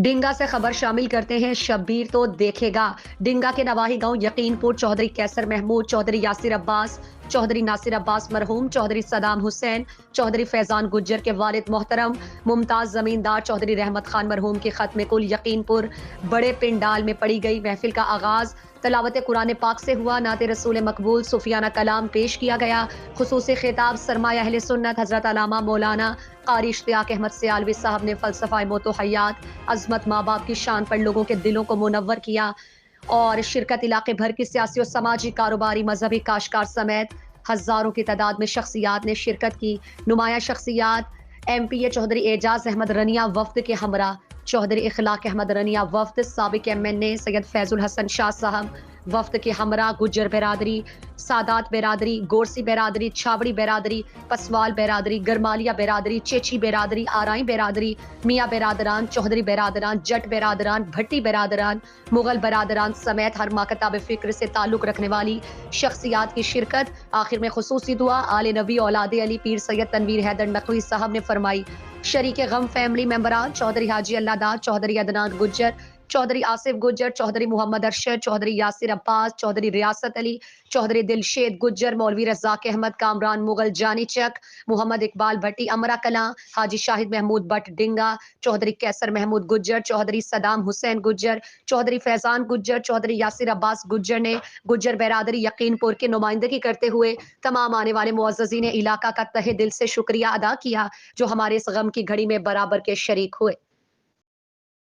ڈنگا سے خبر شامل کرتے ہیں، شبیر تو دیکھے گا۔ ڈنگا کے نواحی گاؤں یقین پور چودھری کیسر محمود، چودھری یاسر عباس، چودھری ناصر عباس مرحوم، چودھری صدام حسین، چودھری فیضان گجر کے والد محترم ممتاز زمیندار چودھری رحمت خان مرحوم کی ختم کل یقین پور بڑے پنڈال میں پڑی گئی۔ محفل کا آغاز تلاوت قرآن پاک سے ہوا، نعت رسول مقبول، صوفیانہ کلام پیش کیا گیا۔ خصوصی خطاب سرمایہ اہل سنت حضرت علامہ مولانا قاری اشتیاق احمد سیالوی صاحب نے فلسفہ موت و حیات، عظمت ماں باپ کی شان پر لوگوں کے دلوں کو منور کیا اور شرکت علاقے بھر کی سیاسی و سماجی، کاروباری، مذہبی کاشکار سمیت ہزاروں کی تعداد میں شخصیات نے شرکت کی۔ نمایاں شخصیات ایم پی اے چودھری اعجاز احمد رنیا وفد کے ہمراہ، چودھری اخلاق احمد رنیا وفد، سابق ایم این اے سید فیض الحسن شاہ صاحب وفد کے ہمراہ، گجر برادری، سادات برادری، گورسی برادری، چھاوڑی برادری، پسوال برادری، گرمالیہ برادری، چیچی برادری، آرائیں برادری، میاں برادران، چودھری برادران، جٹ برادران، بھٹی برادران، مغل برادران سمیت ہر مکتب فکر سے تعلق رکھنے والی شخصیات کی شرکت۔ آخر میں خصوصی دعا آل نبی اولاد علی پیر سید تنویر حیدر نقوی صاحب نے فرمائی۔ شریک غم فیملی ممبران چودھری حاجی اللہ داد، چودھری عدنان گجر، چودھری آصف گجر، چودھری محمد ارشد، چودھری یاسر عباس، چودھری ریاست علی، چودھری دلشید گجر، مولوی رزاق احمد کامران مغل جانی چک، محمد اقبال بھٹی امرا کلاں، حاجی شاہد محمود بٹ ڈنگا، چودھری کیسر محمود گجر، چودھری صدام حسین گجر، چودھری فیضان گجر، چودھری یاسر عباس گجر نے گجر برادری یقین پور کی نمائندگی کرتے ہوئے تمام آنے والے معززین علاقہ کا تہہ دل سے شکریہ ادا کیا جو ہمارے اس غم کی گھڑی میں برابر کے شریک ہوئے۔